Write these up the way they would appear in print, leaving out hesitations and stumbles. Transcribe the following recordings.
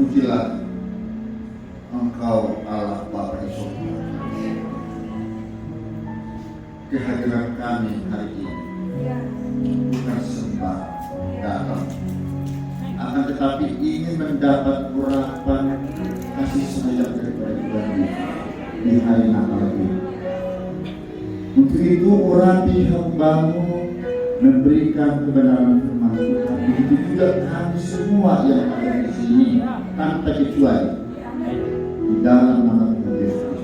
Terpujilah Engkau Allah Bapa di surga. Kehadiran kami hari ini bukan sembah datang, akan tetapi ingin mendapat urapan kasih sayang daripada Tuhan di hari Natal ini. Untuk itu urapi hamba-Mu memberikan kebenaran firman Tuhan. Begitu juga kami semua yang ada di sini tanpa kecuali di dalam nama Tuhan Yesus.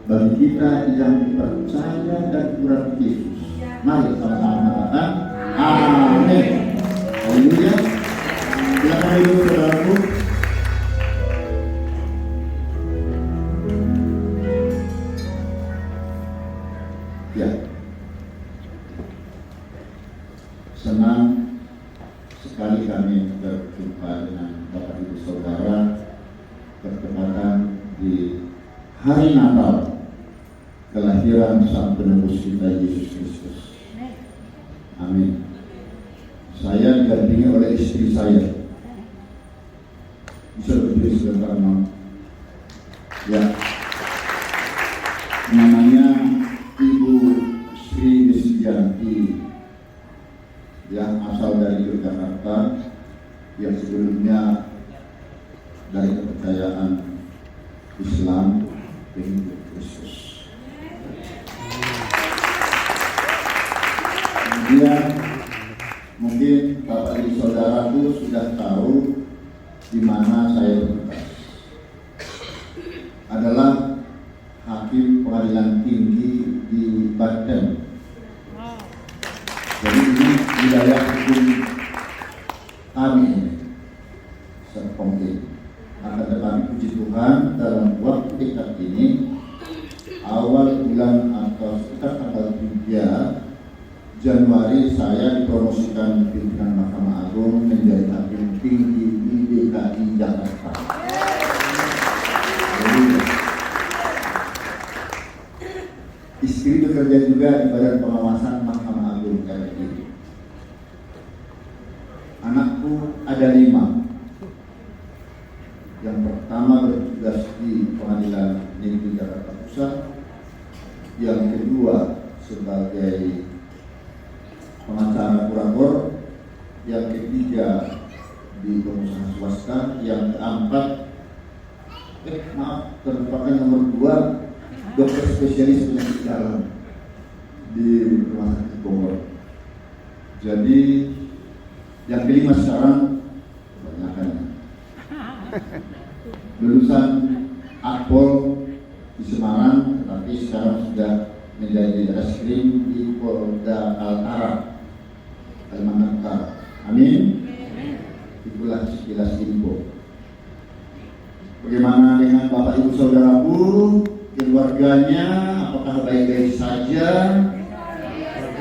Bagi kita yang percaya dan kurang Yesus, mari sama-sama mengatakan amin. Haleluya. Silakan duduk saudaraku. Ya, senang sekali kami berjumpa dengan Bapak Ibu Saudara bertepatan di hari Natal kelahiran Sang Penebus kita Yesus Kristus. Amin. Saya didampingi oleh istri saya. Bisa berdiri sebentar, Mam. Ya, namanya Ibu Sri Desianti, yang asal dari Yogyakarta, yang sebelumnya dari kepercayaan Islam pengikut Kristus. Kemudian mungkin Bapak Ibu Saudaraku sudah tahu di mana saya bertugas. Adalah hakim pengadilan tinggi di Banten. Jadi ini wilayah hukum kami ini, Serpong ini. Akan tetapi puji Tuhan dalam waktu dekat ini, awal bulan atau sekitar tanggal 3 Januari saya dipromosikan pimpinan Mahkamah Agung menjadi hakim tinggi di DKI Jakarta. Jadi, istri bekerja juga di Badan Pengawasan Mahkamah Agung RI. Anakku ada 5. Yang pertama bertugas di Pengadilan Negeri Jakarta Pusat, yang kedua sebagai pengacara kurator, yang ketiga di pengusaha swasta, yang keempat terlupakan nomor 2, dokter spesialis penyakit dalam di Rumah Sakit Bogor. Jadi yang kelima sekarang kebanyakan lulusan Akpol di Semarang, tetapi sekarang sudah menjadi reskrim di Polda Kaltara, Kalimantan Utara. Amin. Itulah sekilas info. Bagaimana dengan Bapak Ibu Saudaraku, keluarganya, apakah baik-baik saja?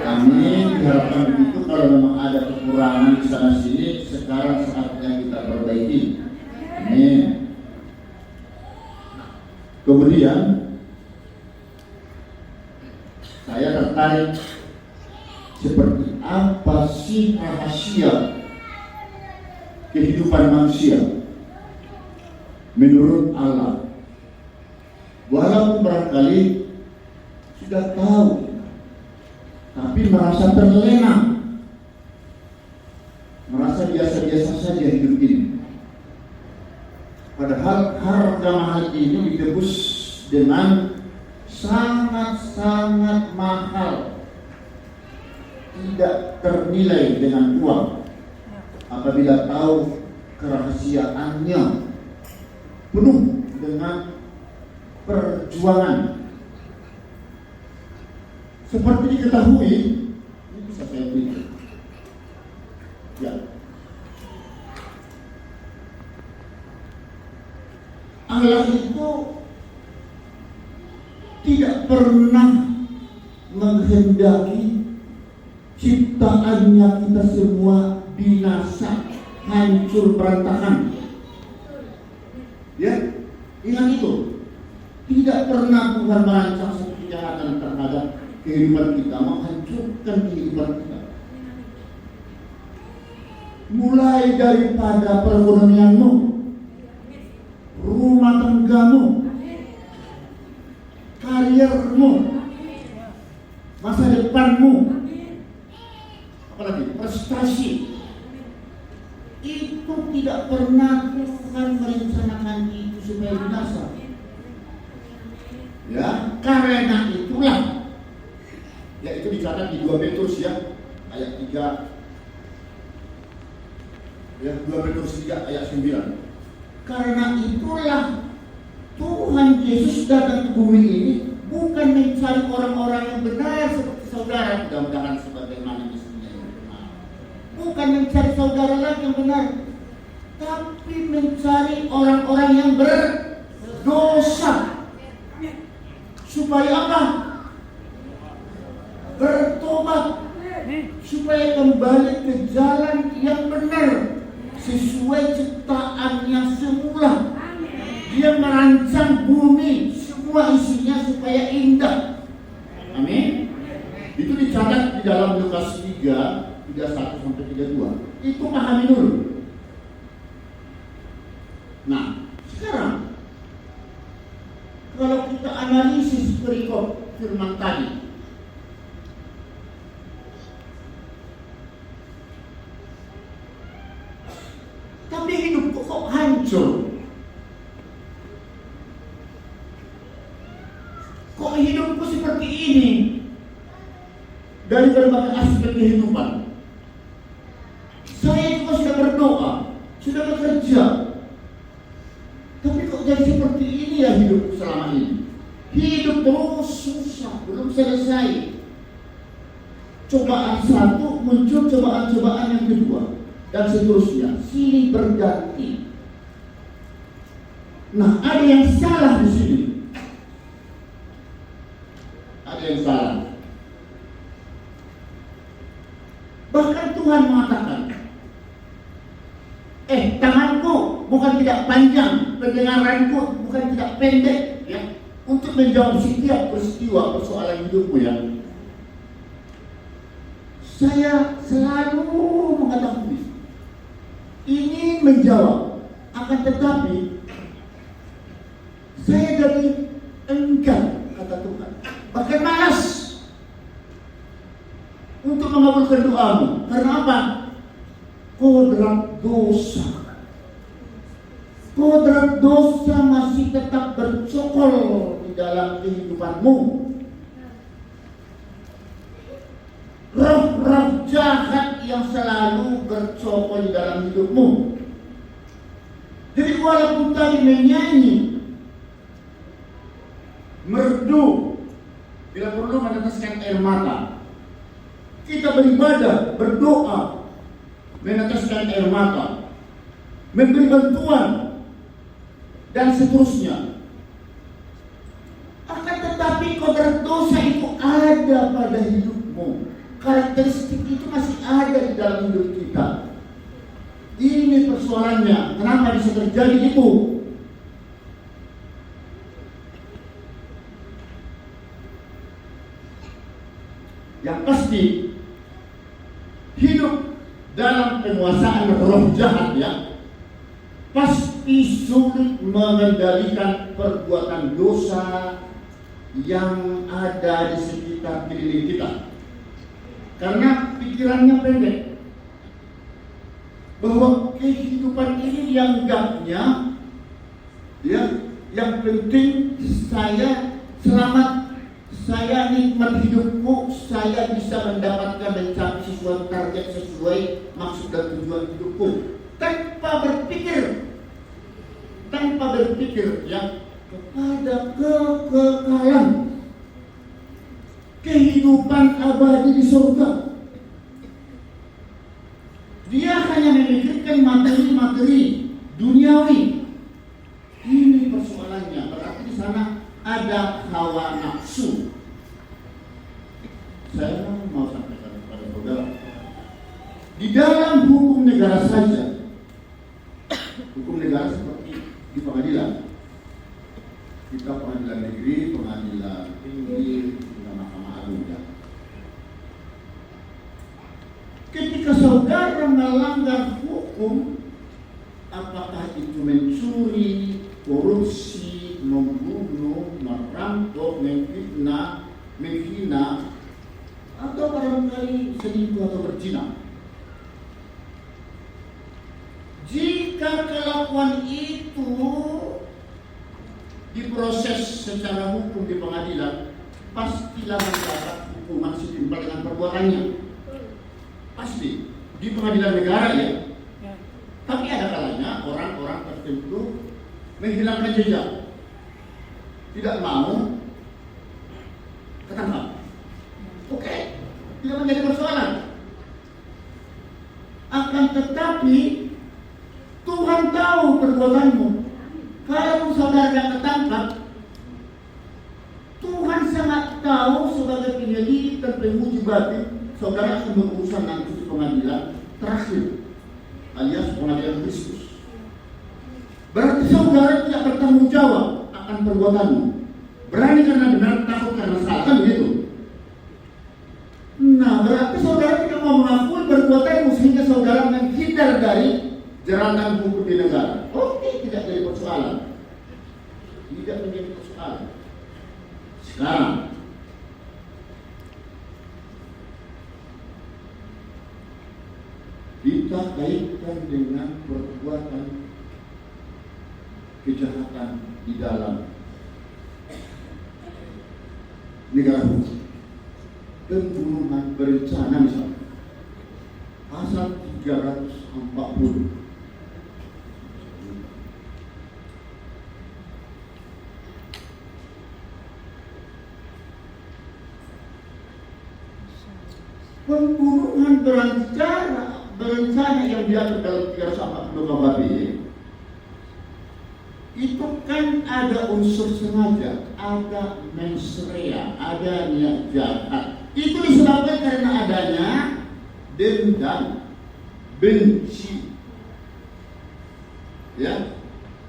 Amin. Diharapkan begitu. Kalau memang ada kekurangan di sana sini, sekarang saatnya kita perbaiki. Amin. Kemudian saya tertarik seperti apa sih rahasia kehidupan manusia menurut Allah. Walaupun barangkali sudah tahu, tapi merasa terlena, merasa biasa-biasa saja hidup ini. Padahal harga mahal ini ditebus dengan sangat-sangat mahal, tidak ternilai dengan uang apabila tahu kerahasiaannya, penuh dengan perjuangan. Seperti diketahui, ini bisa saya beri. Ya. Allah itu tidak pernah menghendaki ciptaannya kita semua binasa, hancur berantakan. Ya, ingat itu. Tidak pernah Tuhan merancang satu kejahatan terhadap kehidupan kita, menghancurkan kehidupan kita. Mulai daripada perekonomianmu, rumah tanggamu, karirmu, masa depanmu, apalagi prestasi. Itu tidak pernah Tuhan merencanakan itu supaya binasa. Ya, karena itulah, ya itu dicatat di 2 Petrus ya, ayat 3. Ya, 2 Petrus 3 ayat 9. Karena itulah Tuhan Yesus datang ke bumi ini bukan mencari orang-orang yang benar seperti saudara, mudah-mudahan sebagaimana mestinya yang benar. Bukan mencari saudara lagi yang benar, tapi mencari orang-orang yang berdosa. Supaya apa? Bertobat, supaya kembali ke jalan yang benar sesuai ciptaannya semula. Dia merancang bumi semua isinya supaya indah. Amin. Itu dicatat di dalam Lukas 3, 31 sampai 32. Itu pahami dulu. Nah, sekarang kalau kita analisis perikop firman tadi, tapi hidupku kok hancur? Kok hidupku seperti ini? Dari berbagai aspek kehidupan. Saya juga sudah berdoa, sudah bekerja, tapi kok jadi seperti ini ya hidup selama ini? Hidup terus susah, belum selesai. Cobaan satu, muncul cobaan-cobaan yang kedua, dan seterusnya, silih berganti. Nah, ada yang salah di sini. Ada yang salah. Bahkan Tuhan mengatakan, tanganku bukan tidak panjang, pendengaranku bukan tidak pendek, ya, untuk menjawab setiap peristiwa persoalan hidupmu ya. Saya selalu mengetahui, ingin menjawab, akan tetapi saya jadi enggan, kata Tuhan, bahkan malas untuk mengabulkan doamu. Karena apa? Kodrat dosa. Kodrat dosa masih tetap bercokol di dalam kehidupanmu. Roh-roh jahat yang selalu bercokol di dalam hidupmu. Jadi walaupun tadi menyanyi, merdu, bila perlu meneteskan air mata, kita beribadah, berdoa, meneteskan air mata, memberi bantuan, dan seterusnya. Akan tetapi kodrat dosa itu ada pada hidupmu. Karakteristik itu masih ada di dalam hidup kita. Ini persoalannya. Kenapa bisa terjadi itu? Yang pasti, hidup dalam penguasaan roh jahat ya, pasti sulit mengendalikan perbuatan dosa yang ada di sekitar keliling kita. Karena pikirannya pendek, bahwa kehidupan ini dianggapnya, ya, yang penting saya selamat, saya nikmat hidupku, saya bisa mendapatkan mencapai sesuatu target sesuai maksud dan tujuan hidupku, tanpa berpikir ya kepada kekekalan, kehidupan abadi di surga. Dia hanya memikirkan materi-materi duniawi. Ini persoalannya. Berarti di sana ada hawa nafsu. Saya mau sampaikan kepada saudara, di dalam hukum negara saja, hukum negara seperti di pengadilan, kita pengadilan negeri, pengadilan tinggi, juga Mahkamah Agung ya. Ketika saudara melanggar hukum, apakah itu mencuri, korupsi, membunuh, merampok, menghina, atau barangkali selingkuh atau berzina. Jika kelakuan itu diproses secara hukum di pengadilan, pastilah mendapat hukuman setimpal dengan perbuatannya. Pasti di pengadilan negara ya. Tapi ada kalanya orang-orang tertentu menghilangkan jejak, tidak mau ketangkap. Oke, tidak menjadi persoalan. Akan tetapi Tuhan tahu perbuatanmu. Kalau saudara ketangkap, Tuhan sangat tahu sebagai penyelidik dan penguji batin, saudara akan berurusan nanti di pengadilan terakhir, alias pengadilan Kristus. Berarti saudara tidak bertanggung jawab akan perbuatanmu. Berani karena benar, takut karena salah, kan begitu? Nah, berarti saudara tidak mau mengakui perbuatanmu sehingga saudara menghindar dari jeratan hukum di negara. Oke, tidak jadi persoalan. Tidak menjadi persoalan. Sekarang kita kaitkan dengan perbuatan kejahatan di dalam negara hukum. Pembunuhan berencana misalnya, pasal 340. Pembunuhan berencana yang diatur dalam 340 KUHP itu kan ada unsur sengaja, ada mens rea, ada niat jahat. Itu disebabkan karena adanya dendam, benci, ya,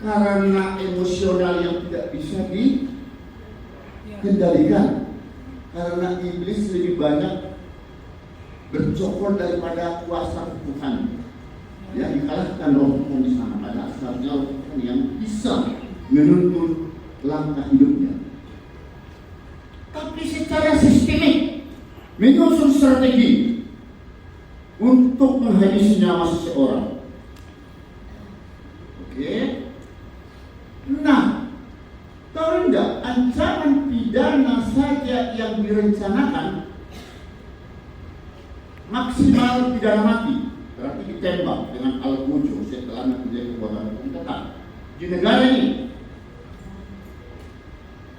karena emosional yang tidak bisa dikendalikan, karena iblis lebih banyak bercokol daripada kuasa Tuhan. Ya, dikalahkan roh Tuhan di sana. Pada asalnya roh Tuhan yang bisa menuntun langkah hidupnya. Tapi secara sistemik menyusun strategi untuk menghabisi nyawa seseorang. Oke. Nah, tahu enggak, ancaman pidana saja yang direncanakan maksimal pidana mati, berarti ditembak dengan al-bujo setelah mempunyai perbuatan hukum tetap di negara ini.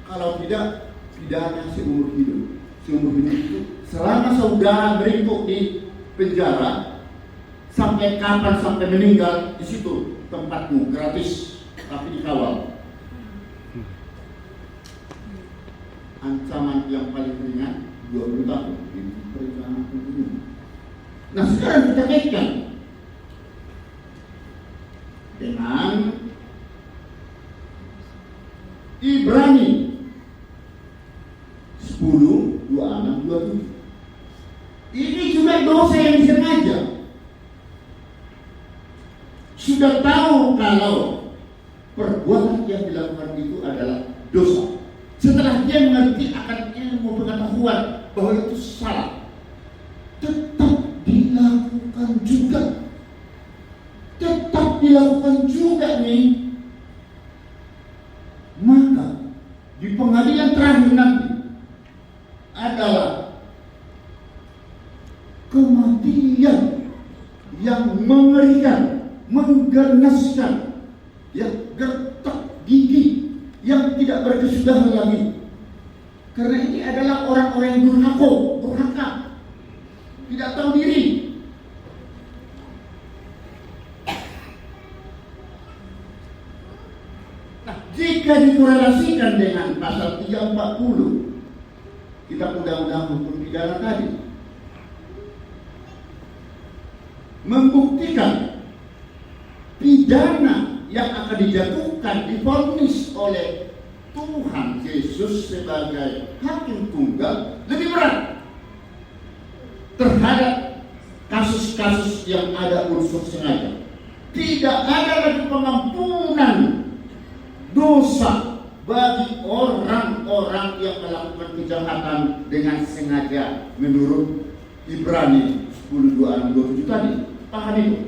Kalau tidak, pidana seumur hidup. Seumur hidup itu selama saudara beringkuk di penjara, sampai kapan, sampai meninggal di situ tempatmu, gratis tapi dikawal. Ancaman yang paling ringan 20 tahun di perencanaan pembunuhan. Nah, sekarang kita kaitkan dengan Ibrani 10:26-27. Ini juga dosa yang disengaja. Sudah tahu kalau perbuatan yang dilakukan itu adalah dosa. Setelah dia mengerti akan ilmu pengetahuan bahwa itu salah, tetap dilakukan juga nih. Maka di pengadilan terakhir nanti adalah kematian yang mengerikan, mengganaskan, yang gertak gigi, yang tidak berkesudahan lagi. Karena ini adalah orang-orang yang durhaka, tidak tahu diri. Nah, jika dikorelasikan dengan pasal 340 Kitab Undang-Undang Hukum Pidana tadi, membuktikan pidana yang akan dijatuhkan, divonis oleh Tuhan Yesus sebagai hakim tunggal lebih berat terhadap kasus-kasus yang ada unsur sengaja. Tidak ada lagi pengampunan dosa bagi orang-orang yang melakukan kejahatan dengan sengaja menurut Ibrani 10:26-27 tadi. Paham itu?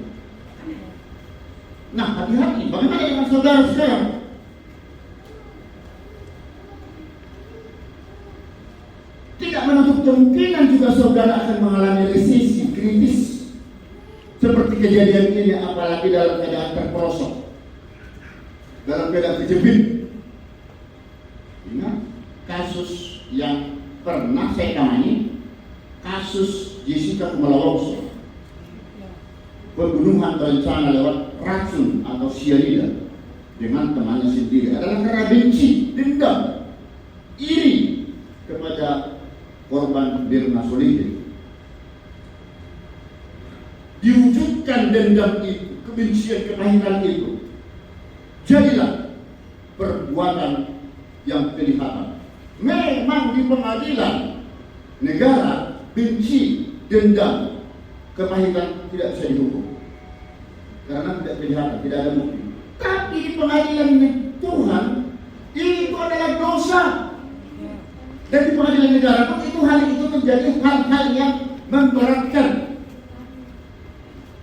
Nah, hati-hati. Bagaimana dengan saudara sekarang? Tidak menutup kemungkinan juga saudara akan mengalami resesi kritis seperti kejadian ini, apalagi dalam keadaan terperosok, dalam keadaan kejepit. Ingat kasus yang pernah saya tangani, kasus Jessica Kumala Wongso, pembunuhan berencana lewat racun atau sianida dengan temannya sendiri adalah karena benci, dendam, iri kepada korban Mirna Solihin. Diwujudkan dendam itu, kebencian, kepahitan itu, jadilah perbuatan yang kelihatan. Memang di pengadilan negara benci, dendam, kepahitan tidak bisa dihukum karena tidak kelihatan, tidak ada bukti. Tapi di pengadilan Tuhan itu adalah dosa. Dan di pengadilan negara pun itu hal itu menjadi hal-hal yang memberatkan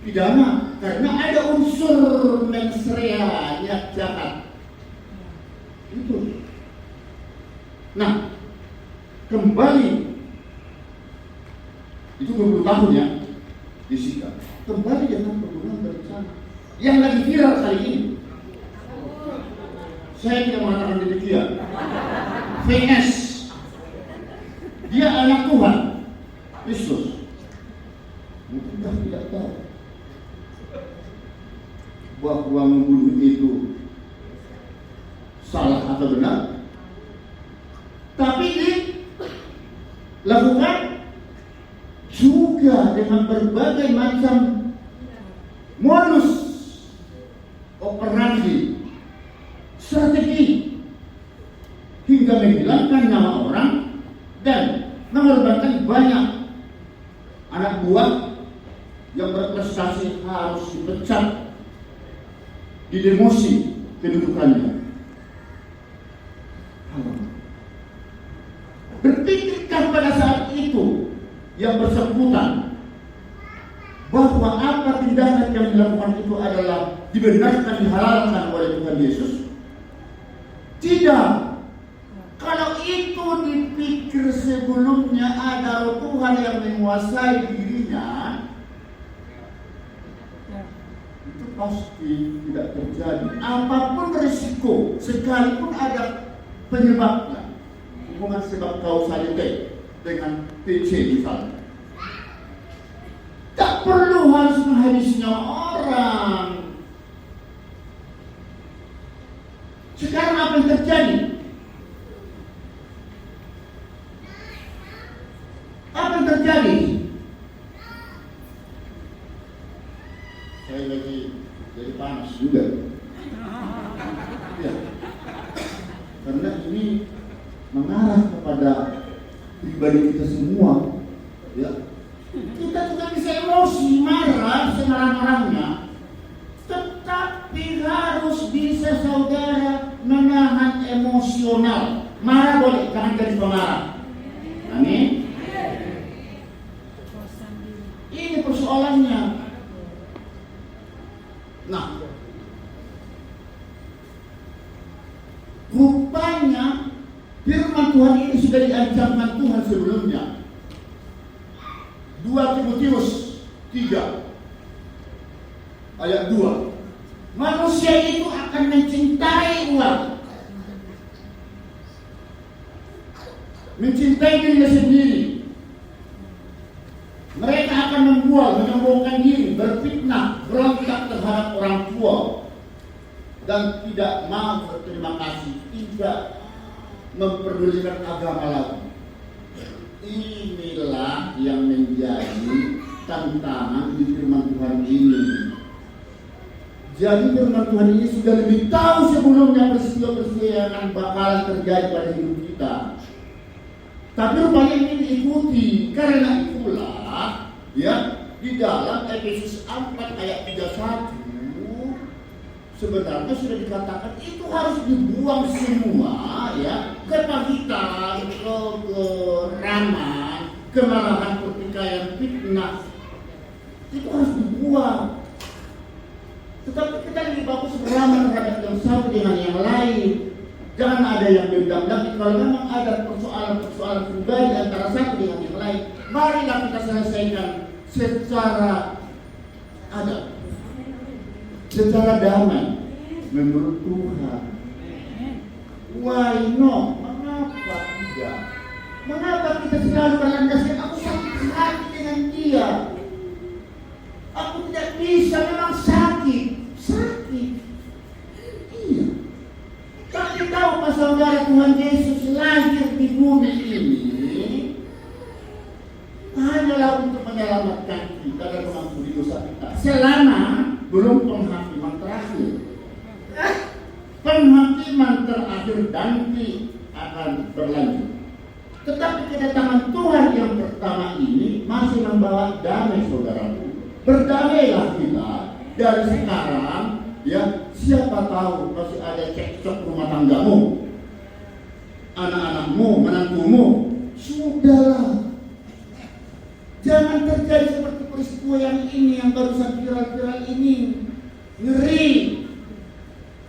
pidana karena ada unsur mens rea, niat jahat. Itu. Nah, kembali itu 20 tahun ya disita. Kembali dengan pembunuhan berencana yang lagi viral kali ini. Saya tidak mengatakan demikian. VS, dia anak Tuhan Yesus. Mungkin tidak tahu bahwa membunuh itu salah atau benar, tapi dilakukan juga dengan berbagai macam modus operandi, strategi, hingga menghilangkan nama orang dan mengorbankan banyak anak buah yang berprestasi harus dipecat, didemosi kedudukannya. Berpikirkan pada saat itu yang bersangkutan bahwa apa tindakan yang dilakukan itu adalah dibenarkan, dihalalkan oleh Tuhan Yesus? Tidak. Kalau itu dipikir sebelumnya ada roh Tuhan yang menguasai dirinya, itu pasti tidak terjadi. Apapun risiko, sekalipun ada penyebabnya, hubungan sebab kausalite dengan PC misalnya, tak perlu harus menghabisi nyawa orang. Sekarang apa yang terjadi? Apa yang terjadi? Saya lagi jadi panas juga. Ya. Karena ini mengarah kepada pribadi kita semua, ya. Kita juga bisa emosi, marah, semarah-marahnya, tetapi harus bisa saudara menahan emosional. Marah boleh, jangan jadi pemarah. Amin. Ini persoalannya. Nah, rupanya firman Tuhan ini sudah diancamkan Tuhan sebelumnya. 2 Timotius 3 ayat 2. Manusia itu akan mencintai uang, mencintai dirinya sendiri. Mereka akan membual, menyombongkan diri, berfitnah, berontak terhadap orang tua, dan tidak mau berterima kasih, tidak memperdulikan agama lagi. Inilah yang menjadi tantangan di firman Tuhan ini. Jadi firman Tuhan ini sudah lebih tahu sebelumnya peristiwa-peristiwa yang akan bakalan terjadi pada hidup kita. Tapi rupanya ini diikuti. Karena itulah, ya, di dalam Efesus 4 ayat 31, sebenarnya sudah dikatakan itu harus dibuang semua, ya, kepahitan, keraman, kemarahan, pertikaian, fitnah, itu harus dibuang. Tetapi kita lebih bagus beramal terhadap yang satu dengan yang lain. Jangan ada yang dendam lagi. Kalau memang ada persoalan-persoalan pribadi antara satu dengan yang lain, marilah kita selesaikan secara adab, secara damai menurut Tuhan. Why not? Mengapa tidak? Mengapa kita selalu berlandaskan aku sakit hati dengan dia? Aku tidak bisa, memang sakit. Iya. Tapi tahukah saudara, Tuhan Yesus lahir di bumi ini hanyalah untuk menyelamatkan kita dan mengampuni dosa kita selama belum penghakiman terakhir. Penghakiman terakhir nanti akan berlanjut. Tetapi kedatangan Tuhan yang pertama ini masih membawa damai, saudaraku. Berdamailah kita dari sekarang, ya. Siapa tahu masih ada cekcok rumah tanggamu, anak-anakmu, menantumu. Sudahlah, jangan terjadi seperti peristiwa yang ini, yang barusan viral-viral ini. Ngeri.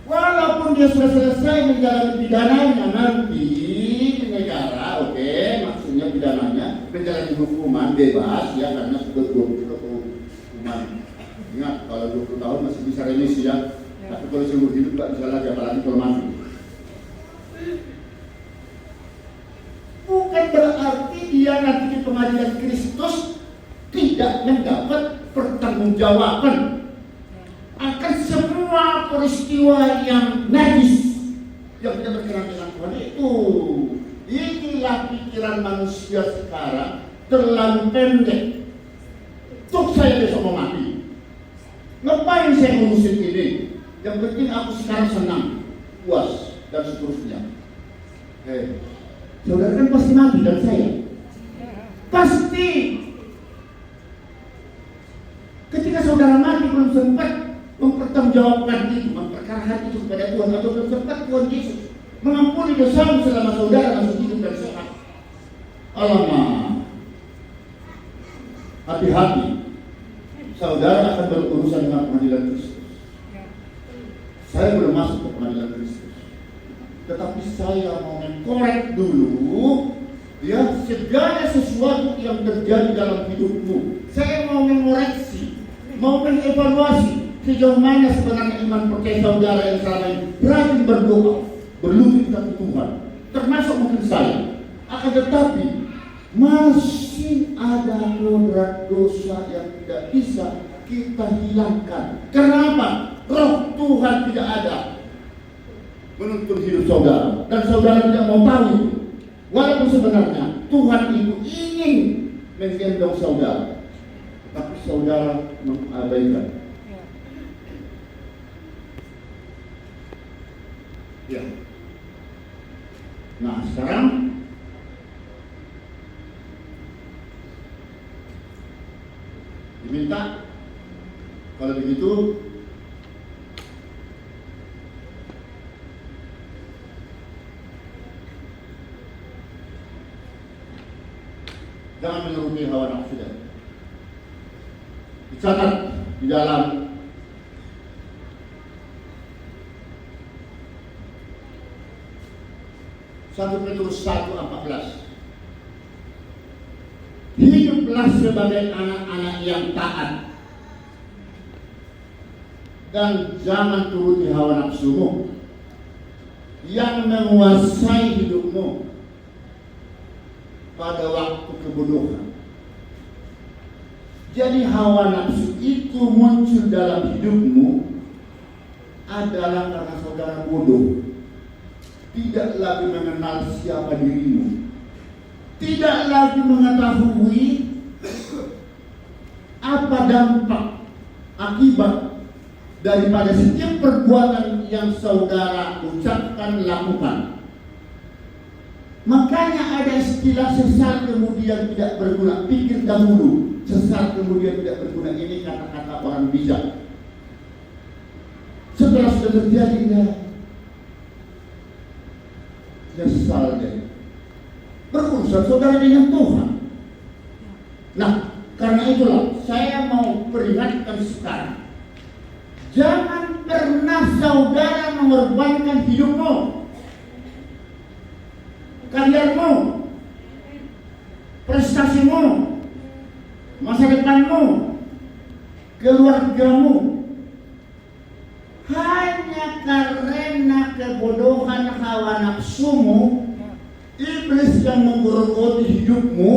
Walaupun dia sudah selesai menjalani pidananya nanti di negara, oke, maksudnya pidananya menjalani hukuman bebas, ya, karena sudah 20 tahun hukuman. Ingat, kalau 20 tahun masih bisa remisi, ya. Tapi kalau seumur hidup nggak bisa lagi, apalagi kalau mati. Bukan berarti dia nanti di pengadilan Kristus tidak mendapat pertanggungjawaban akan semua peristiwa yang najis yang tidak berkenan dengan Tuhan itu. Inilah pikiran manusia sekarang, terlalu pendek. Tuk, saya besok mau mati, ngapain saya mengusik ini? Yang penting aku sekarang senang, puas, dan seterusnya. Saudara kan pasti mati, dan saya pasti. Ketika saudara mati belum sempat mempertanggungjawabkan itu, memperkarakan itu kepada Tuhan, atau belum sempat Tuhan Yesus mengampuni dosamu selama saudara masih hidup dan sehat. Alamak, hati-hati, saudara akan berurusan dengan pengadilan Kristus. Saya belum masuk ke pengadilan Kristus, tetapi saya mau mengkorek dulu, ya, segala sesuatu yang terjadi dalam hidupmu. Saya mau mengoreksi, mau mengevaluasi sejauh mana sebenarnya iman percaya saudara yang selama ini rajin berdoa, berlutut ke Tuhan, termasuk mungkin saya. Akan tetapi masih ada kodrat dosa yang tidak bisa kita hilangkan. Kenapa? Roh Tuhan tidak ada menuntun hidup saudara, dan saudara tidak mau tahu itu. Walaupun sebenarnya Tuhan itu ingin menggendong saudara, tapi saudara mengabaikan. Ya. Nah, sekarang diminta, kalau begitu jangan menuruti hawa nafsu. Dicatat di dalam Satu Petrus 1:14. Hiduplah sebagai anak-anak yang taat, dan jangan turuti hawa nafsumu yang menguasai hidupmu pada waktu kebodohan. Jadi hawa nafsu itu muncul dalam hidupmu adalah karena saudara bodoh, tidak lagi mengenal siapa dirimu, tidak lagi mengetahui apa dampak akibat daripada setiap perbuatan yang saudara ucapkan, lakukan. Makanya ada istilah sesal kemudian tidak berguna. Pikir dahulu, sesal kemudian tidak berguna. Ini kata-kata orang bijak. Setelah sudah terjadi, nyesal deh. Berurusan saudara dengan Tuhan. Nah, karena itulah saya mau peringatkan sekarang. Jangan pernah saudara mengorbankan hidupmu, karyamu, prestasimu, masa depanmu, keluargamu, hanya karena kebodohan hawa nafsumu. Iblis yang menggerogoti hidupmu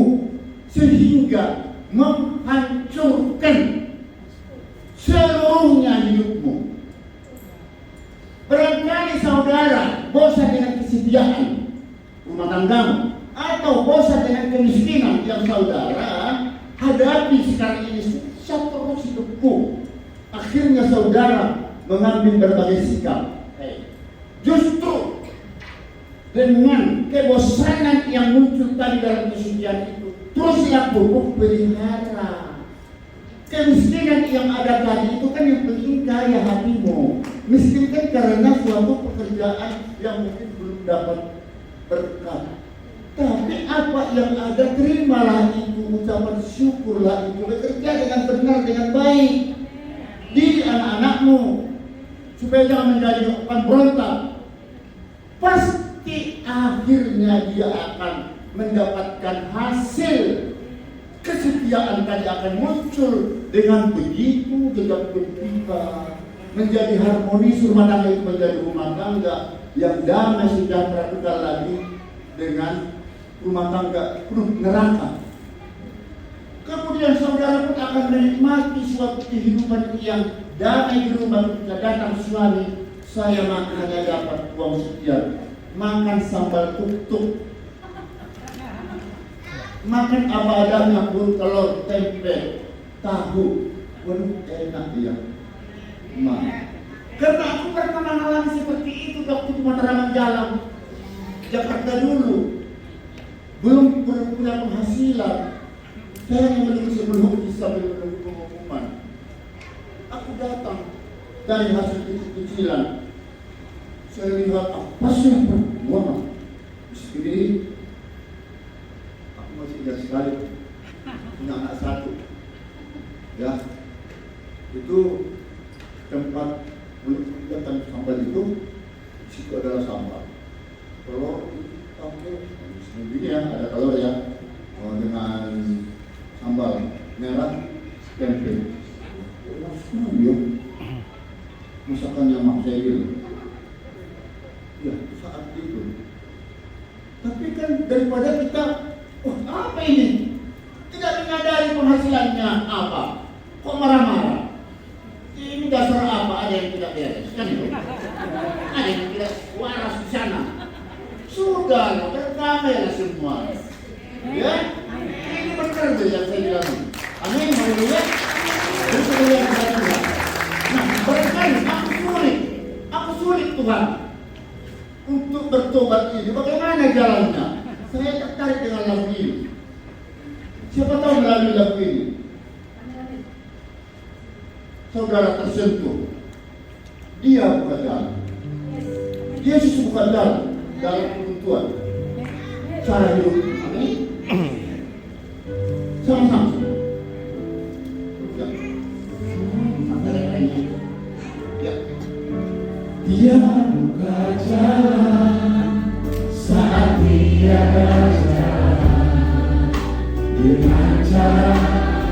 sehingga menghancurkan seluruhnya hidupmu. Barangkali saudara bosan dengan kesediaan rumah tanggamu, atau bosan dengan kemiskinan yang saudara hadapi sekarang ini susah terus hidupku. Akhirnya saudara mengambil berbagai sikap. Justru dengan kebosanan yang muncul tadi dalam kesedihan itu, teruslah pupuk pelihara. Kemiskinan yang ada tadi itu kan yang penting kaya hatimu. Miskin kan karena suatu pekerjaan yang mungkin belum dapat berkat. Tapi apa yang ada, terimalah itu, ucapan syukurlah itu, bekerja dengan benar, dengan baik. Didik anak-anakmu supaya jangan menjadi pemberontak. Pasti akhirnya dia akan mendapatkan hasil. Kesetiaan tadi akan muncul dengan begitu gegap gempita, menjadi harmonis rumah tangga itu, menjadi rumah tangga yang damai sejahtera, bukan lagi dengan rumah tangga penuh neraka. Kemudian saudara pun akan menikmati suatu kehidupan yang damai di rumah ketika datang suami, saya hanya dapat uang sekian, makan sambal tuk-tuk, makan apa adanya pun, telur, tempe, tahu, pun enak dia. Karena aku pernah mengalami seperti itu waktu di Matraman Jalan, Jakarta dulu, belum punya penghasilan. Saya hanya menunggu sebelum sambil menunggu pengumuman. Aku datang dari hasil kecil-kecilan. Saya lihat apa sih yang berbuang? Ini aku masih ingat sekali, punya anak satu. Ya, itu tempat datang sambal itu, situ adalah sambal. Telur itu pakai begini ya, ada telur ya, dengan sambal merah, tempe. Masakannya mak saya gitu. Ya, saat itu. Tapi kan daripada kita, apa ini? Tidak menyadari penghasilannya apa? Kok marah-marah? Ini dasar apa? Ada yang tidak beres kan itu? Ada yang tidak waras di sana. Sudah, berdamailah semua. Ya, ini benar yang saya bilang. Amin, haleluya. Nah, barangkali aku sulit Tuhan untuk bertobat ini. Bagaimana jalannya? Saya tertarik dengan lagu ini. Siapa tahu melalui lagu ini saudara tersentuh. Dia bukan jalan. Yesus bukan jalan dalam penentuan cara hidup. Amin. Sama-sama. Ya. Dia buka jalan saat dia berjalan dengan cara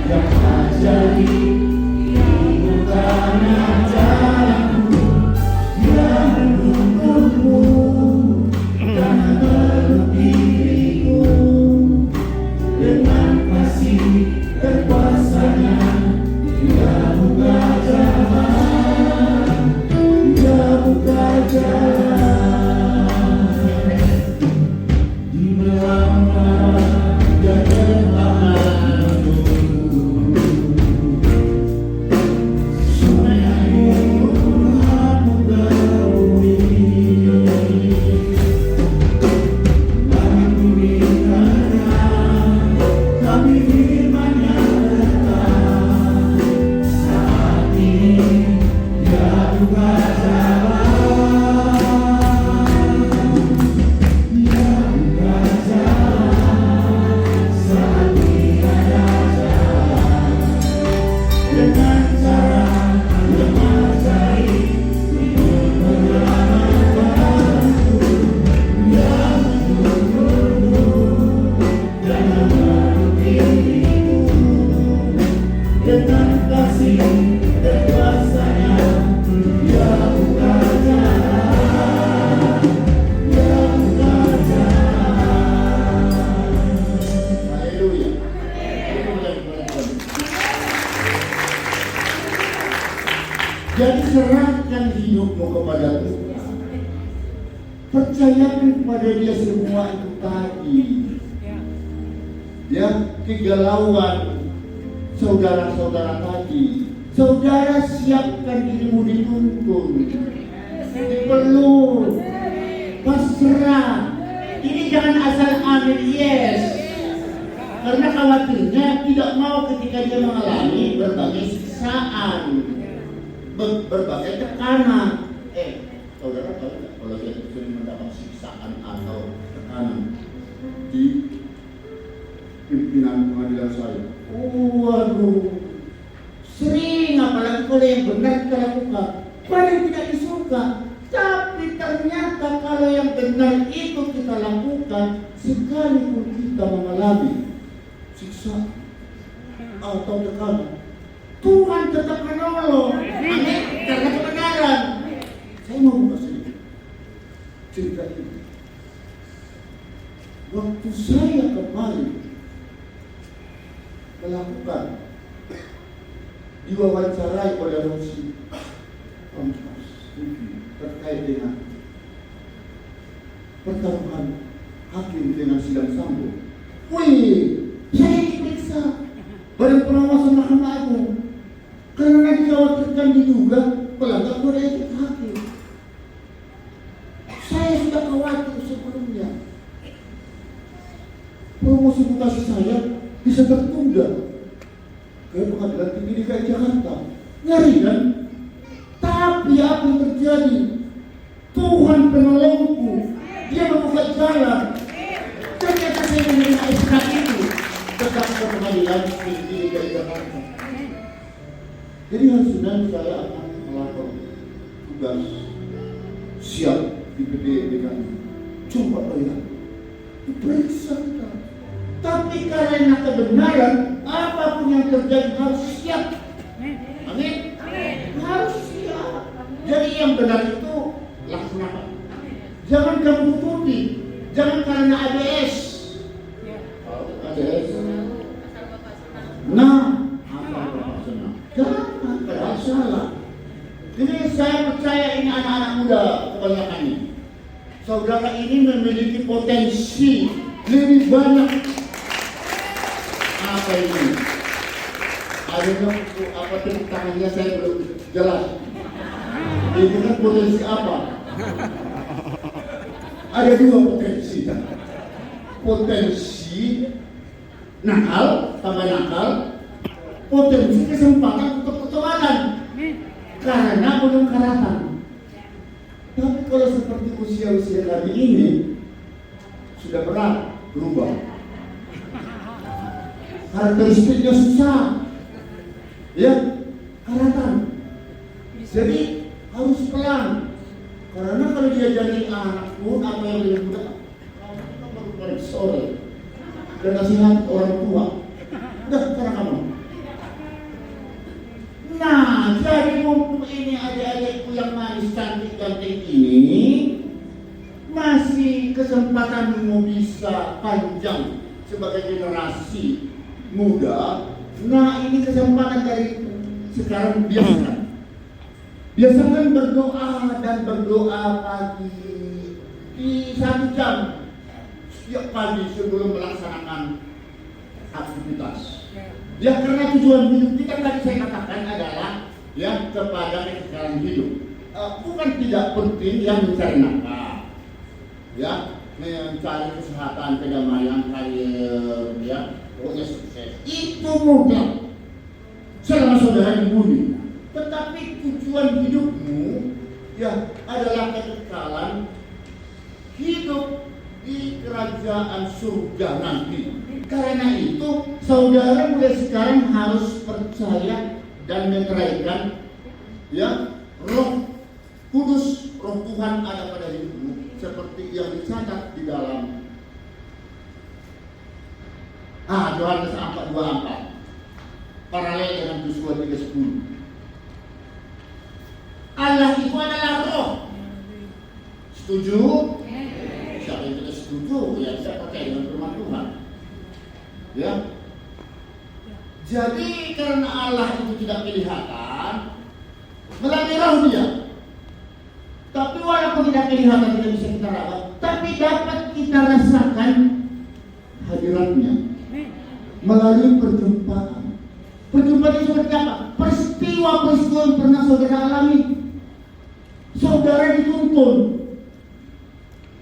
yang ajaib. Bukannya jalanmu yang menunggumu dan meluk dirimu dengan kasih terkuasanya. Dia buka jalan, dia buka jalan di belakang dan depan. Jadi serahkan hidupmu kepada Tuhan. Percayakan kepada Dia semua itu tadi. Ya, kegalauan saudara-saudara tadi. Saudara siapkan dirimu dituntun, dipeluk, pasrah. Ini jangan asal amin yes. Karena khawatirnya tidak mau ketika dia mengalami berbagai siksaan, berbagai tekanan. Saudara tahu nggak kalau dia sering mendapat siksaan atau tekanan di pimpinan pengadilan saya? Waduh, sering, apalagi kalau yang benar kita lakukan, paling tidak disuka. Tapi ternyata kalau yang benar itu kita lakukan, sekalipun kita mengalami siksa atau tekanan, Tuhan tetap menolong. Amin. Karena kebenaran. Saya mau buka sedikit cerita ini. Waktu saya kemarin melakukan diwawancarai oleh Rosi Kompas terkait dengan pertarungan hakim dengan sidang Sambo. Wih, saya diperiksa Badan Pengawasan Mahkamah Agung karena dikhawatirkan diduga pelanggar kode etik hakim. Saya sudah khawatir sebelumnya promosi mutasi saya bisa tertunda ke Pengadilan Tinggi DKI Jakarta. Ngeri kan? Tapi apa yang terjadi? Tuhan penolongku, Dia membuka jalan. Ternyata saya menerima SK itu tetap ke Pengadilan Tinggi DKI Jakarta. Jadi hari Senin saya akan melapor tugas siap di PD DKI. Coba lihat, diperiksa kita. Tapi karena kebenaran, apapun yang terjadi harus siap. Amin. Harus siap. Jadi yang benar itu laksanakan. Jangan kamu tutupi. Jangan karena ABS. ABS. Nah, apa Bapak senang? Jangan padahal salah. Jadi saya percaya ini anak-anak muda kebanyakan ini. Saudara ini memiliki potensi lebih banyak. Apa ini? Ada apa tepuk tangannya saya belum jelas. Itu kan potensi apa? Ada dua potensi. Potensi nakal, tambah nakal. Potensi kesempatan untuk petualangan. Karena belum karatan. Tapi kalau seperti usia-usia kami ini sudah berat berubah. Karakteristiknya susah, ya, karatan. Jadi harus pelan. Karena kalau dia jadi anak pun atau yang lebih muda, kamu baru balik sore dan nasihat orang tua, udah karena kamu. Nah, jadi mumpung ini adik-adikku yang manis cantik ganteng ini masih kesempatanmu bisa panjang sebagai generasi muda. Nah, ini kesempatan dari sekarang biasakan berdoa dan berdoa pagi di 1 jam setiap pagi sebelum melaksanakan aktivitas. Ya, karena tujuan hidup kita tadi saya katakan adalah ya kepada kekekalan hidup. Bukan tidak penting yang mencari nafkah, ya, mencari kesehatan, kedamaian, karir, ya, pokoknya sukses. Itu mudah selama saudara di bumi. Tetapi tujuan hidupmu ya adalah kekekalan hidup di kerajaan surga nanti. Karena itu saudara mulai sekarang harus percaya dan meneraikan ya Roh Kudus, Roh Tuhan ada pada hidupmu seperti yang dicatat di dalam Yohanes 4:24 paralel dengan Yosua 3:10. Allah itu adalah Roh. Setuju? Siapa yang tidak setuju? Ya saya percaya dengan firman Tuhan. Ya. Jadi karena Allah itu tidak kelihatan, melalui roh dia. Tapi walaupun tidak kelihatan, tidak bisa kita rawat, tapi dapat kita rasakan hadiratnya melalui perjumpaan. Perjumpaan itu seperti apa? Peristiwa-peristiwa yang pernah saudara alami. Saudara dituntun,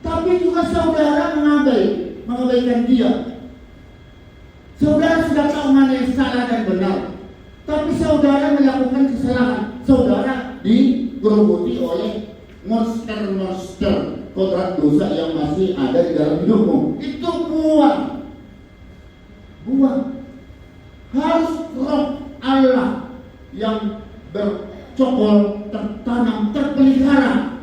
tapi juga saudara mengabaikan dia. Saudara sudah tahu mana yang salah dan benar, tapi saudara melakukan kesalahan. Saudara digerogoti oleh monster kodrat dosa yang masih ada di dalam hidupmu. Itu buang. Harus roh Allah yang bercokol, tertanam, terpelihara.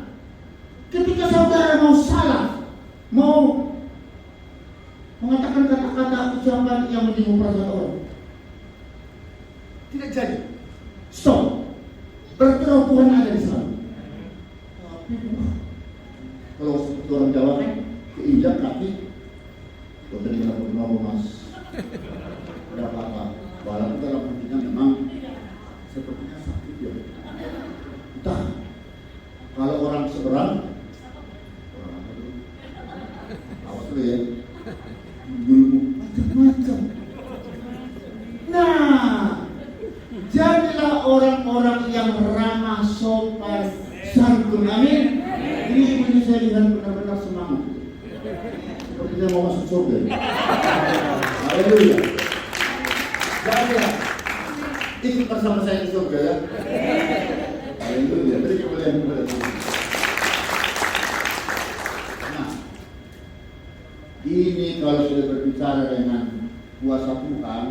Ketika saudara mau salah, mau mengatakan kata-kata ucapan yang menyinggung perasaan orang, tidak jadi. Stop. Berarti roh Tuhan ada di sana. Tapi kalau seperti orang Jawa kan, keinjak kaki, kau tadi ngomong mas, ada apa-apa. Walaupun dalam hatinya memang sepertinya sakit ya. Entah. Kalau orang seberang, awas dulu ya, dulu macam-macam. Nah, jadilah orang-orang yang ramah, sopan, santun. Amin. Ini saya lihat benar-benar semangat. Sepertinya mau masuk surga. Haleluya. Jadilah ikut bersama saya di surga ya. Haleluya. Beri kemuliaan kepada Tuhan. Nah, ini kalau sudah berbicara dengan kuasa Tuhan,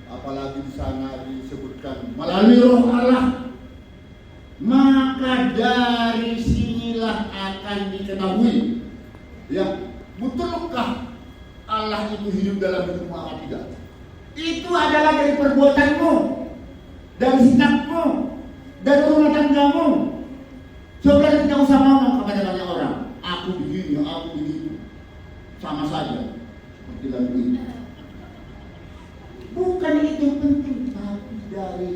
apalagi di sana disebutkan melalui roh Allah, maka dari sinilah akan diketahui ya, betulkah Allah itu hidup dalam hidupmu atau tidak. Itu adalah dari perbuatanmu, dari sikapmu, dari rumah tanggamu. Saudara tidak usah ngomong kepada banyak orang, aku begini, aku begitu, sama saja seperti lagu ini. Bukan itu penting, tapi dari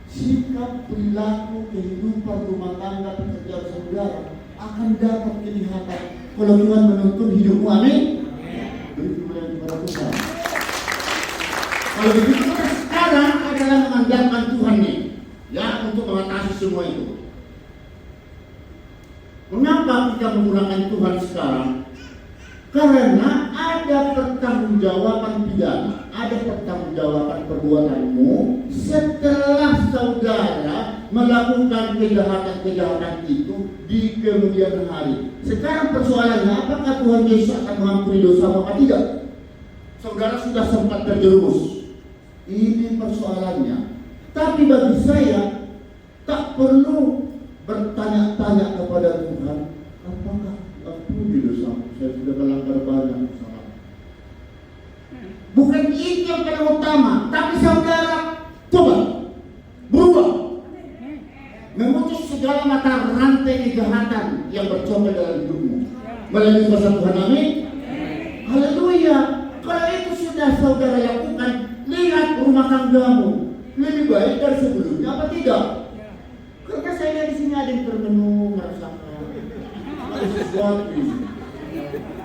sikap, perilaku, kehidupan rumah tangga, pekerjaan saudara akan dapat kelihatan kalau Tuhan menuntun hidupmu. Amin. Beri kemuliaan kepada Tuhan. Kalau begitu sekarang adalah mengandalkan Tuhan nih, ya, untuk mengatasi semua itu. Mengapa kita menggunakan Tuhan sekarang? Karena ada pertanggungjawaban pidana, ada pertanggungjawaban perbuatanmu setelah saudara melakukan kejahatan-kejahatan itu di kemudian hari. Sekarang persoalannya, apakah Tuhan Yesus akan mengampuni dosa atau tidak? Saudara sudah sempat terjerumus. Ini persoalannya. Tapi bagi saya tak perlu bertanya-tanya kepada Tuhan, apakah ampuni dosaku, saya sudah melanggar banyak kesalahan. Bukan itu yang paling utama, tapi saudara coba berubah, memutus segala mata rantai kejahatan yang bercokol dalam hidupmu melalui kuasa Tuhan. Amin. Haleluya. Kalau itu sudah saudara lakukan, lihat rumah tanggamu lebih baik dari sebelumnya apa tidak? Karena saya lihat di sini ada yang termenung, merasakan ada sesuatu,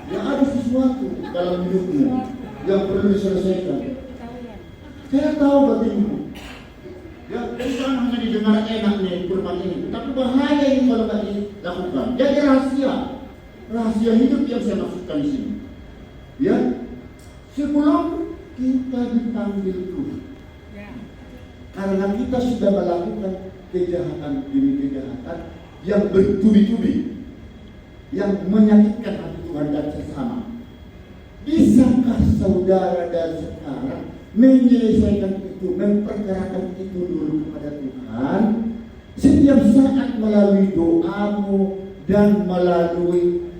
ya ada sesuatu dalam hidupmu yang perlu diselesaikan. Saya tahu batinmu, ya bukan hanya didengar enak nih firman ini, tapi bahaya ini kalau nggak dilakukan. Jadi rahasia hidup yang saya maksudkan di sini, ya. Sebelum kita dipanggil Tuhan, karena kita sudah melakukan kejahatan demi kejahatan yang bertubi-tubi, yang menyakitkan hati Tuhan dan sesama. Bisakah saudara dari sekarang menyelesaikan itu, memperkarakan itu dulu kepada Tuhan setiap saat melalui doamu dan melalui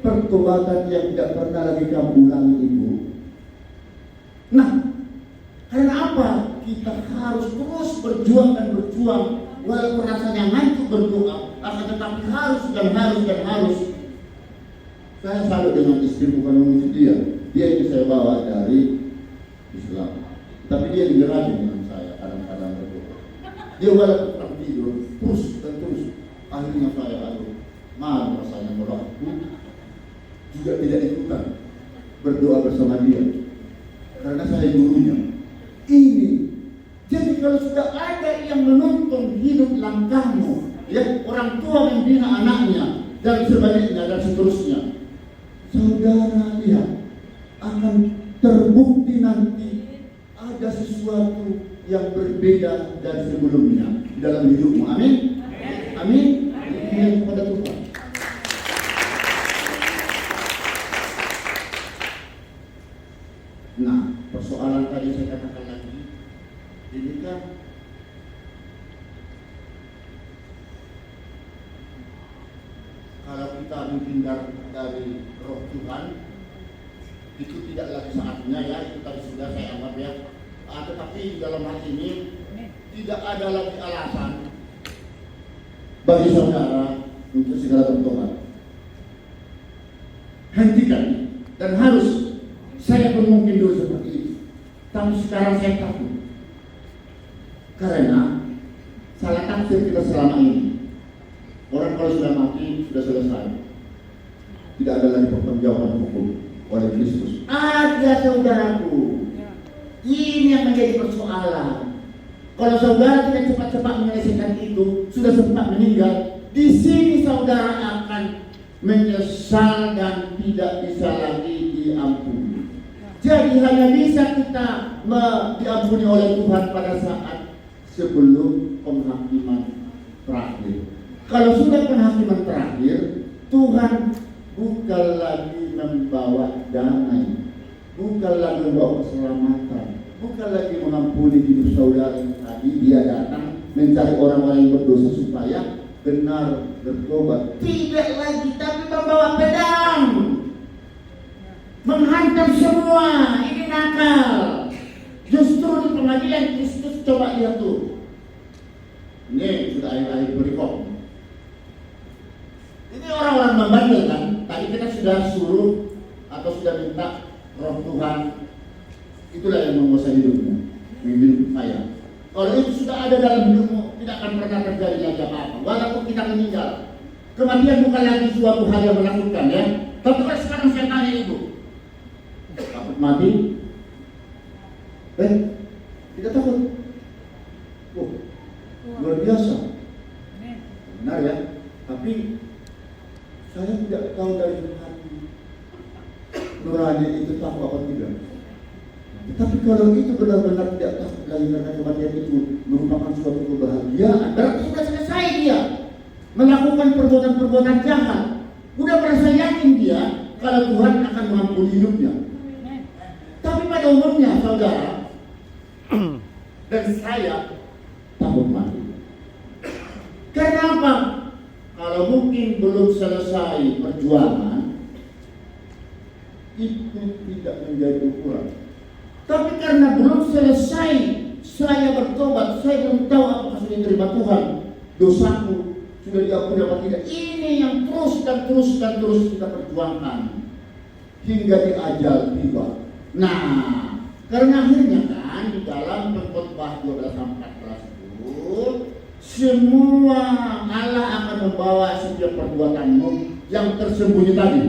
pertobatan yang tidak pernah lagi kamu ulangi itu? Nah, karena apa? Kita harus terus berjuang dan berjuang, walaupun rasanya ngantuk berdoa, akan tetapi harus. Saya salut dengan istri, bukan memuji dia ini saya bawa dari Islam, tapi dia digerasi dengan saya kadang-kadang berdoa. Dia walaupun tidur terus dan terus. Akhirnya saya malu rasanya kalau aku juga tidak ikutan berdoa bersama dia karena saya gurunya. Ini jadi kalau sudah ada yang menuntun hidup langkahmu, ya, orang tua membina anaknya dan sebaliknya dan seterusnya, saudara lihat akan terbukti nanti ada sesuatu yang berbeda dari sebelumnya dalam hidupmu. Amin. Amin. Ini kepada Tuhan. Nah, persoalan tadi saya katakan lagi, ini kan kalau kita menghindar dari roh Tuhan, itu tidak lagi saatnya, ya, itu tadi sudah saya anggap, ya. Tetapi dalam hal ini tidak ada lagi alasan bagi saudara untuk segera bertobat. Hentikan, dan harus. Saya pun mungkin dulu seperti itu, tapi sekarang saya takut karena salah tafsir kita selama ini. Orang kalau sudah mati sudah selesai, tidak ada lagi pertanggungjawaban hukum oleh Kristus. Ada saudaraku, ini yang menjadi persoalan. Kalau saudara tidak cepat-cepat menyelesaikan itu, sudah sempat meninggal, di sini saudara akan menyesal dan tidak bisa lagi diampuni. Jadi hanya bisa kita diampuni oleh Tuhan pada saat sebelum penghakiman terakhir. Kalau sudah penghakiman terakhir, Tuhan bukan lagi membawa damai, bukan lagi membawa keselamatan, bukan lagi mengampuni hidup saudara yang tadi. Dia datang mencari orang-orang yang berdosa supaya benar bertobat. Tidak lagi, tapi membawa pedang, menghantam semua. Ini nakal. Justru di pengadilan Kristus, coba lihat tuh. Ini sudah akhir-akhir berikut. Ini orang-orang membandel kan. Tadi kita sudah suruh atau sudah minta roh Tuhan, itulah yang menguasai hidupmu, hidup saya. Kalau itu sudah ada dalam hidupmu, tidak akan pernah terjadi lagi apa-apa. Walaupun kita meninggal, kematian bukan lagi suatu hal yang menakutkan, ya. Tapi kalau sekarang saya tanya ibu, takut mati? Tidak takut? Oh, luar biasa. Benar, ya. Tapi saya tidak tahu dari hati nurani itu takut apa tidak. Tapi kalau itu benar-benar tidak takut lagi karena kematian itu merupakan suatu kebahagiaan, berarti sudah selesai dia melakukan perbuatan-perbuatan jahat. Udah merasa yakin dia kalau Tuhan akan mengampuni hidupnya. Tapi pada umumnya saudara dan saya takut mati. Kenapa? Kalau mungkin belum selesai perjuangan, itu tidak menjadi ukuran. Tapi karena belum selesai saya bertobat, saya belum tahu apakah sudah diterima Tuhan, dosaku sudah diampuni apa tidak. Ini yang terus dan terus dan terus kita perjuangkan hingga di ajal tiba. Nah, karena akhirnya kan di dalam Pengkhotbah 12:14 itu, semua Allah akan membawa setiap perbuatanmu yang tersembunyi tadi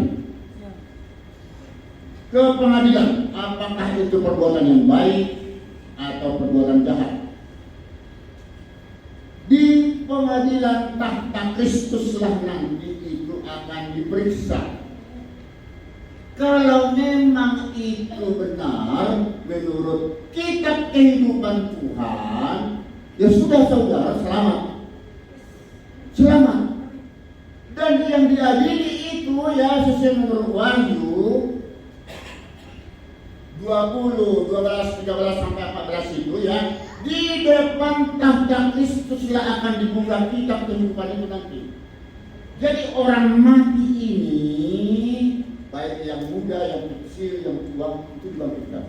ke pengadilan, apakah itu perbuatan yang baik atau perbuatan jahat. Di pengadilan tahta Kristuslah nanti itu akan diperiksa. Kalau memang itu benar menurut kitab kehidupan Tuhan, ya sudah saudara, selamat. Selamat. Dan yang diadili itu ya sesuai menurut Wahyu 20, 12, 13 sampai 14 itu, ya, di depan tahta Kristuslah akan dibuka kitab kehidupan itu nanti. Jadi orang mati ini, baik yang muda, yang kecil, yang tua, itu dibangkitkan.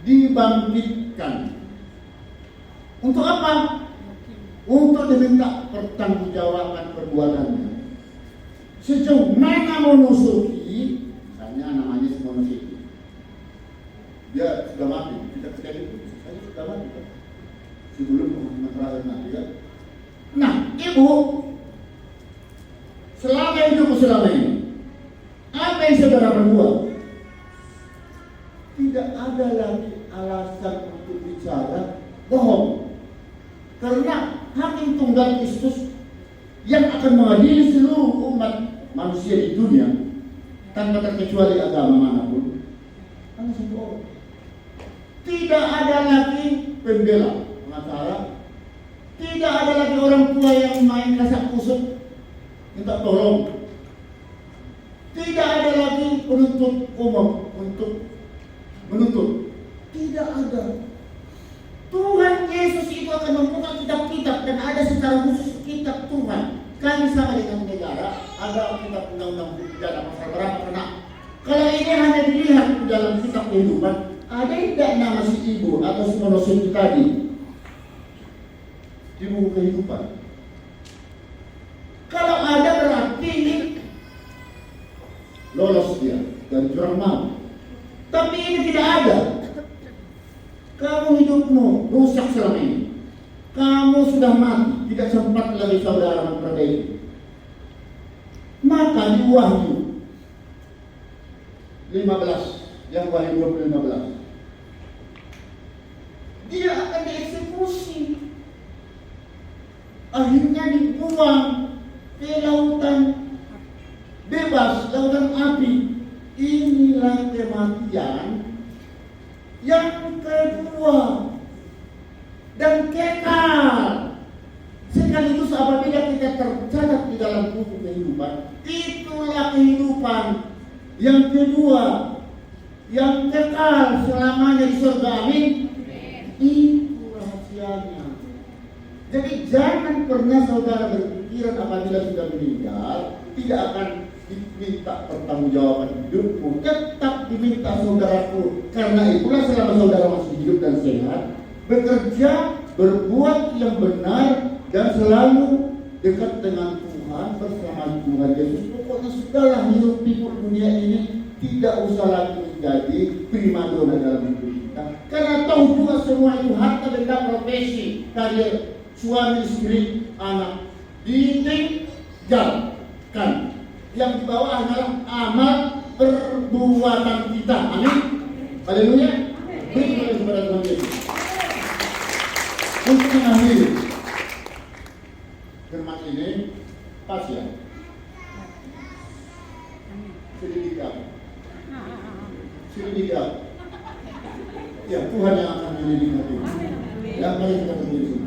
Dibangkitkan. Untuk apa? Untuk diminta pertanggungjawaban perbuatannya. Sejauh mana menusuki, misalnya namanya menusuki, dia sudah mati, tidak terjadi itu, saya sudah mati kan? sebelum pengumuman terakhir nanti ya. Nah, ibu, selama hidupmu selama ini, apa yang saudara perbuat? Tidak ada lagi alasan untuk bicara bohong. Karena Hakim Tunggal Kristus yang akan mengadili seluruh umat manusia di dunia tanpa terkecuali agama manapun hanya satu orang. Tidak ada lagi pembela pengacara, tidak ada lagi orang tua yang main kasak kusuk minta tolong, tidak ada lagi penuntut umum untuk menuntut, tidak ada. Tuhan Yesus itu akan membuka kitab-kitab dan ada secara khusus kitab Tuhan. Kami sama dengan negara, ada kitab undang-undang pidana pasal berapa kena. Kalau ini hanya dilihat di dalam kitab kehidupan, ada tidak nama si ibu atau si manusia itu tadi di buku kehidupan? Kalau ada berarti ini lolos dia dari jurang maut. Tapi ini tidak ada. Kamu hidupmu rusak selama ini. Kamu sudah mati, tidak sempat lagi saudara memperbaiki. Maka di Wahyu 15, yang Wahyu 15, dia akan dieksekusi. Akhirnya dibuang ke lautan bebas, lautan api. Inilah kematian yang kedua dan kekal. Sekaligus apabila kita tercatat di dalam buku kehidupan, itulah kehidupan yang kedua yang kekal selamanya di surga. Amin. Itu rahasianya. Jadi jangan pernah saudara berpikiran apabila sudah meninggal tidak akan diminta pertanggungjawaban hidupmu. Tetap diminta saudaraku. Karena itulah selama saudara masih hidup dan sehat, bekerja, berbuat yang benar dan selalu dekat dengan Tuhan, bersama Tuhan Yesus. Pokoknya sudahlah hidup pikuk dunia ini tidak usah lagi menjadi primadona dalam hidup kita. Karena tahu juga semua itu harta benda, profesi, karir, suami, istri, anak ditinggalkan. Yang dibawa adalah amal perbuatan kita. Amin. Haleluya. Berikan kepada Tuhan Yesus. Untuk mengakhiri firman ini, pas ya. Sedikit. Ya, Tuhan yang akan mendidik hati. Ya, mari kita berdiri.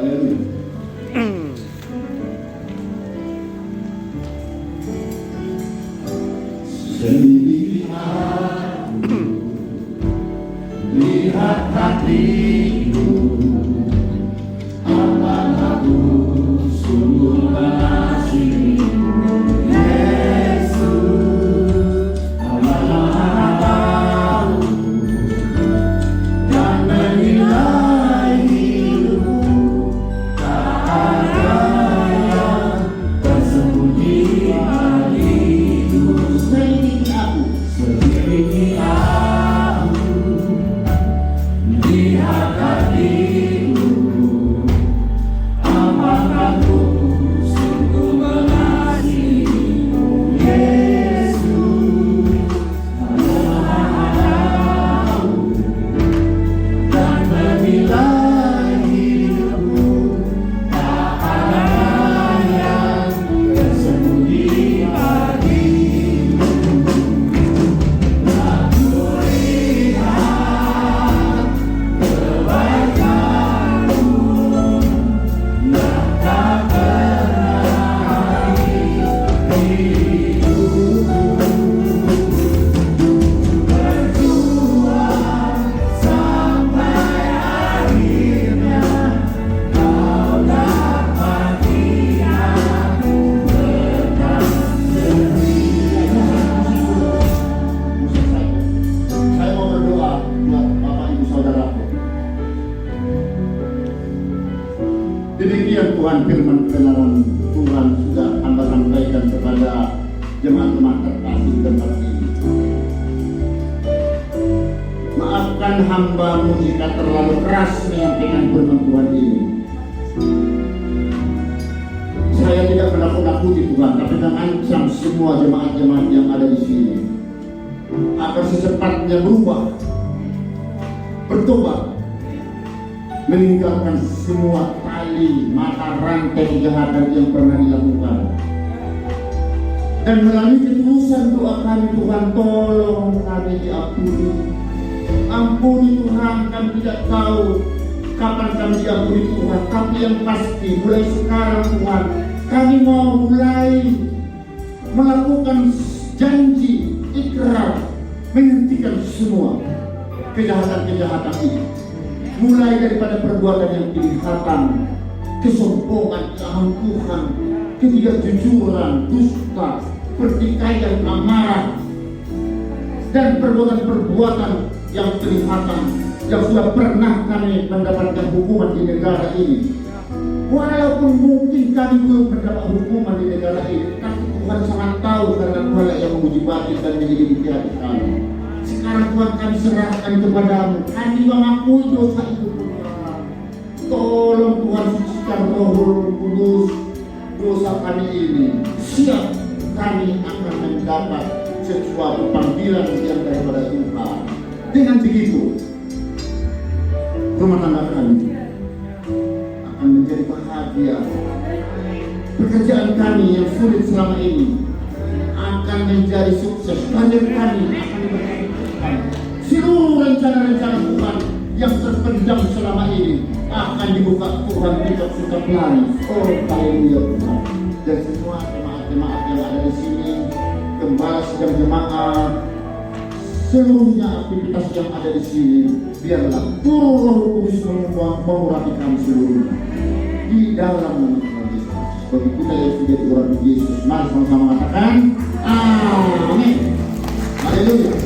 Haleluya. Sendiri aku lihat hatiku, apakah aku sungguh mengasihimu, Yesus, Allah tahu dan menilai hidupku, tak ada yang tersembunyi dari hidup. Sendiri aku lihat hatiku, apakah aku sungguh mengasihimu, Yesus, Allah tahu dan menilai hidupku, tak ada yang tersembunyi bagimu. Demikian Tuhan firman kebenaran Tuhan sudah hamba sampaikan kepada jemaat-jemaat terkasih di tempat ini. Maafkan maafkan hamba-Mu jika terlalu keras menyampaikan firman Tuhan ini. Saya tidak menakut-nakuti Tuhan, tapi mengancam semua jemaat-jemaat yang ada di sini agar secepatnya berubah, bertobat, meninggalkan semua tali mata rantai kejahatan yang pernah dilakukan. Dan melalui ketulusan doa kami, Tuhan, tolong kami diampuni. Ampuni Tuhan, kami tidak tahu kapan kami diampuni Tuhan, tapi yang pasti mulai sekarang Tuhan, kami mau mulai melakukan janji, ikrar, menghentikan semua kejahatan-kejahatan ini. Mulai daripada perbuatan yang kelihatan, kesombongan, keangkuhan, ketidakjujuran, dusta, pertikaian, amarah, dan perbuatan-perbuatan yang kelihatan yang sudah pernah kami mendapatkan hukuman di negara ini. Walaupun mungkin kami belum mendapat hukuman di negara ini, tapi Tuhan sangat tahu karena Tuhan yang menguji batin dan menyelidiki hati kami. Sekarang Tuhan kami serahkan kepadamu. Kami mengakui dosa itu Tuhan. Tolong Tuhan sucikan Roh Kudus dosa kami ini. Siap kami akan mendapat sesuatu panggilan yang daripada Tuhan. Dengan begitu, rumah tangga kami akan menjadi bahagia. Pekerjaan kami yang sulit selama ini akan menjadi sukses. Karir kami akan diberkati. Seluruh rencana-rencana Tuhan yang terpendam selama ini akan dibuka Tuhan kita suka pelari. Oh, haleluya Tuhan. Dan semua jemaat-jemaat yang ada di sini, gembala sedang jemaat, seluruhnya aktivitas yang ada di sini, biarlah Roh Kudus mengurapi kami seluruhnya di dalam nama Tuhan Yesus. Bagi kita yang sudah diurapi Yesus, mari sama-sama mengatakan amin. Haleluya.